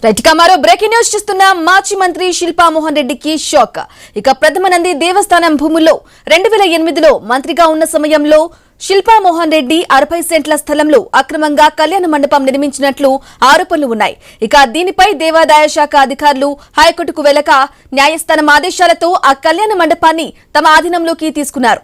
Right గా మరో breaking news చూస్తున్న మాజీ మంత్రి శిల్పా మోహన్ రెడ్డికి షాక్. ఇక ప్రథమ నంది దేవస్థానం భూముల్లో 2008లో మంత్రిగా ఉన్న సమయంలో శిల్పా మోహన్ రెడ్డి 60 సెంట్ల స్థలంలో అక్రమంగా కళ్యాణ మండపం నిర్మించినట్లు ఆరోపణలు ఉన్నాయి. ఇక దీనిపై దేవాదాయ శాఖ అధికారులు హైకోర్టుకు వెళ్లక న్యాయస్థానం ఆదేశాలతో ఆ కళ్యాణ మండపాన్ని తమ ఆధీనంలోకి తీసుకున్నారు.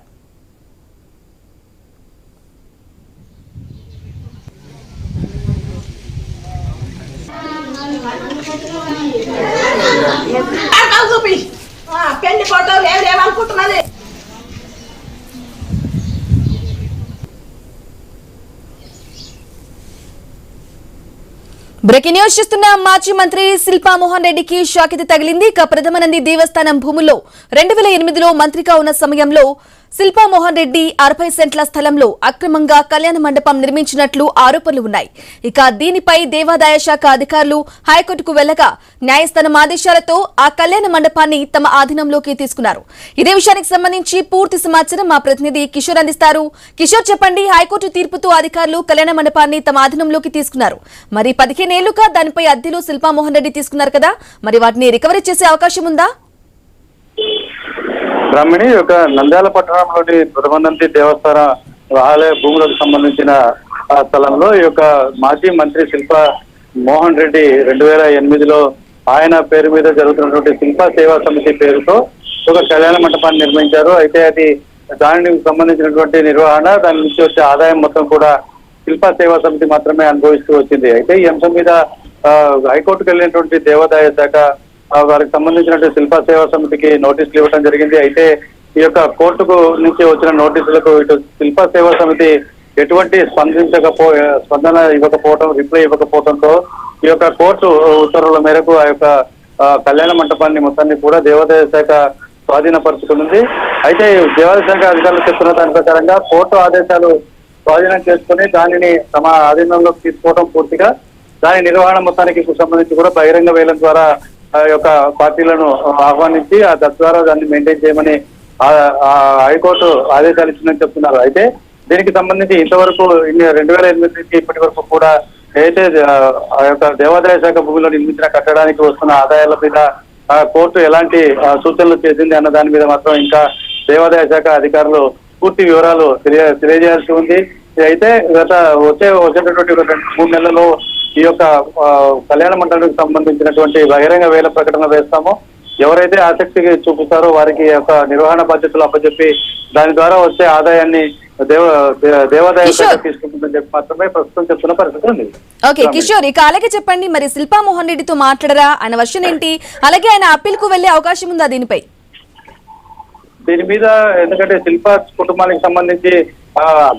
బ్రేకింగ్ న్యూస్ చూస్తున్న మాజీ మంత్రి శిల్పా మోహన్ రెడ్డికి షాక్ తగిలింది. ఇక ప్రథమ నంది దేవస్థానం భూముల్లో 2008లో మంత్రిగా ఉన్న సమయంలో శిల్పా మోహన్ రెడ్డి 60 సెంట్ల స్థలంలో అక్రమంగా కళ్యాణ మండపం నిర్మించినట్లు ఆరోపణలు ఉన్నాయి. ఇక దీనిపై దేవాదాయ శాఖ అధికారులు హైకోర్టుకు వెళ్లగా న్యాయస్థానం ఆదేశాలతో ఆ కళ్యాణ మండపాన్ని తమ ఆధీనంలోకి తీసుకున్నారు. ఇదే విషయానికి సంబంధించి పూర్తి సమాచారం మా ప్రతినిధి కిషోర్ అందిస్తారు. కిషోర్, చెప్పండి, హైకోర్టు తీర్పుతో అధికారులు కళ్యాణ మండపాన్ని తమ ఆధీనంలోకి తీసుకున్నారు. మరి 15 ఏళ్లుగా దానిపై అద్దెలు శిల్పా మోహన్ రెడ్డి తీసుకున్నారు కదా, మరి వాటిని రికవరీ చేసే అవకాశం ఉందా? బ్రాహ్మణి యొక్క నంద్యాల పట్టణంలోని ప్రథమనంది దేవస్థాన ఆలయ భూములకు సంబంధించిన ఆ స్థలంలో ఈ యొక్క మాజీ మంత్రి శిల్పా మోహన్ రెడ్డి 2008లో ఆయన పేరు మీద జరుగుతున్నటువంటి శిల్పా సేవా సమితి పేరుతో ఒక కళ్యాణ మండపాన్ని నిర్మించారు. అయితే అది దానికి సంబంధించినటువంటి నిర్వహణ, దాని నుంచి వచ్చే ఆదాయం మొత్తం కూడా శిల్పా సేవా సమితి మాత్రమే అనుభవిస్తూ వచ్చింది. అయితే ఈ అంశం మీద హైకోర్టుకు వెళ్ళినటువంటి దేవాదాయ శాఖ వారికి సంబంధించినటువంటి శిల్పా సేవా సమితికి నోటీసులు ఇవ్వడం జరిగింది. అయితే ఈ యొక్క కోర్టుకు నుంచి వచ్చిన నోటీసులకు ఇటు శిల్పా సేవా సమితి ఎటువంటి స్పందన ఇవ్వకపోవడం, రిప్లై ఇవ్వకపోవడంతో ఈ యొక్క కోర్టు ఉత్తర్వుల మేరకు ఆ యొక్క కళ్యాణ మండపాన్ని మొత్తాన్ని కూడా దేవాదాయ శాఖ స్వాధీనపరుచుకున్నది. అయితే దేవాదాయ శాఖ అధికారులు చెప్తున్న దాని ప్రకారంగా కోర్టు ఆదేశాలు స్వాధీనం చేసుకుని దానిని తమ ఆధీనంలోకి తీసుకోవడం, పూర్తిగా దాని నిర్వహణ మొత్తానికి సంబంధించి కూడా బహిరంగ వేలం ద్వారా ఆ యొక్క పార్టీలను ఆహ్వానించి తద్వారా దాన్ని మెయింటైన్ చేయమని హైకోర్టు ఆదేశాలు ఇచ్చిందని చెప్తున్నారు. అయితే దీనికి సంబంధించి ఇంతవరకు 2008 నుంచి ఇప్పటి వరకు కూడా అయితే ఆ యొక్క దేవాదాయ శాఖ భూమిలో నిర్మించిన కట్టడానికి వస్తున్న ఆదాయాల మీద కోర్టు ఎలాంటి సూచనలు చేసింది అన్న దాని మీద మాత్రం ఇంకా దేవాదాయ శాఖ అధికారులు పూర్తి వివరాలు తెలియజేయాల్సి ఉంది. అయితే వచ్చేటటువంటి 2-3 నెలల్లో ఈ యొక్క కళ్యాణ మండలికి సంబంధించినటువంటి బహిరంగ వేల ప్రకటన వేస్తామో, ఎవరైతే ఆసక్తి చూపుతారో వారికి యొక్క నిర్వహణ బాధ్యతలు అప్పచెప్పి దాని ద్వారా వచ్చే ఆదాయాన్ని దేవాదాయ శాఖ తీసుకుంటుందని చెప్పి మాత్రమే ప్రస్తుతం చెప్తున్న పరిస్థితి ఉంది. ఓకే కిషోర్, ఇక అలాగే చెప్పండి, మరి శిల్పా మోహన్ రెడ్డితో మాట్లాడరా, ఆయన వర్షన్ ఏంటి, అలాగే ఆయన అప్పీల్ కు వెళ్లే అవకాశం ఉందా దీనిపై? దీని మీద ఎందుకంటే శిల్పా కుటుంబానికి సంబంధించి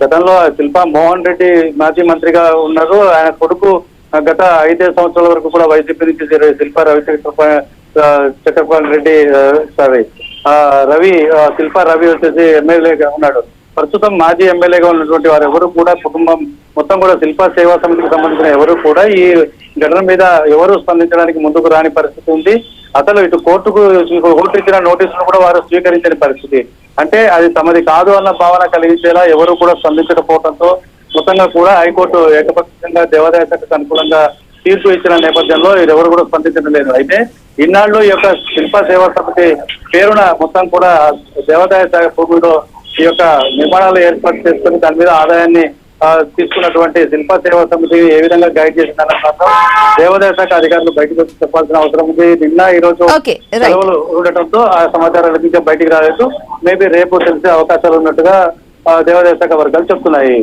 గతంలో శిల్పా మోహన్ రెడ్డి మాజీ మంత్రిగా ఉన్నారు. ఆయన కొడుకు గత 5 సంవత్సరాల వరకు కూడా వైసీపీ నుంచి శిల్పా చక్రపాల్ రెడ్డి శిల్పా రవి వచ్చేసి ఎమ్మెల్యేగా ఉన్నాడు. ప్రస్తుతం మాజీ ఎమ్మెల్యేగా ఉన్నటువంటి వారు ఎవరు కూడా కుటుంబం మొత్తం కూడా శిల్పా సేవా సమితికి సంబంధించిన ఎవరు కూడా ఈ ఘటన మీద ఎవరు స్పందించడానికి ముందుకు రాని పరిస్థితి ఉంది. అసలు ఇటు కోర్టు ఇచ్చిన నోటీసులు కూడా వారు స్వీకరించని పరిస్థితి. అంటే అది తమది కాదు అన్న భావన కలిగించేలా ఎవరు కూడా స్పందించకపోవడంతో మొత్తంగా కూడా హైకోర్టు ఏకపక్షంగా దేవాదాయ శాఖకు అనుకూలంగా తీర్పు ఇచ్చిన నేపథ్యంలో ఎవరు కూడా స్పందించడం లేదు. అయితే ఇన్నాళ్ళు ఈ యొక్క శిల్పా సేవా సమితి పేరున మొత్తం కూడా దేవాదాయ శాఖ భూమిలో ఈ యొక్క నిర్మాణాలు ఏర్పాటు చేసుకుని దాని మీద ఆదాయాన్ని తీసుకున్నటువంటి శిల్పా సేవా సమితి ఏ విధంగా గైడ్ చేసిందన్న మాత్రం దేవాదాయ శాఖ అధికారులు బయటకు వచ్చి చెప్పాల్సిన అవసరం ఉంది. నిన్న ఈ రోజు సెలవులు ఉండటంతో ఆ సమాచారాలు ఇంకా బయటికి రాలేదు. మేబీ రేపు తెలిసే అవకాశాలు ఉన్నట్టుగా దేవాదాయ శాఖ వర్గాలు చెప్తున్నాయి.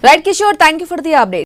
Right Kishore, thank you for the update.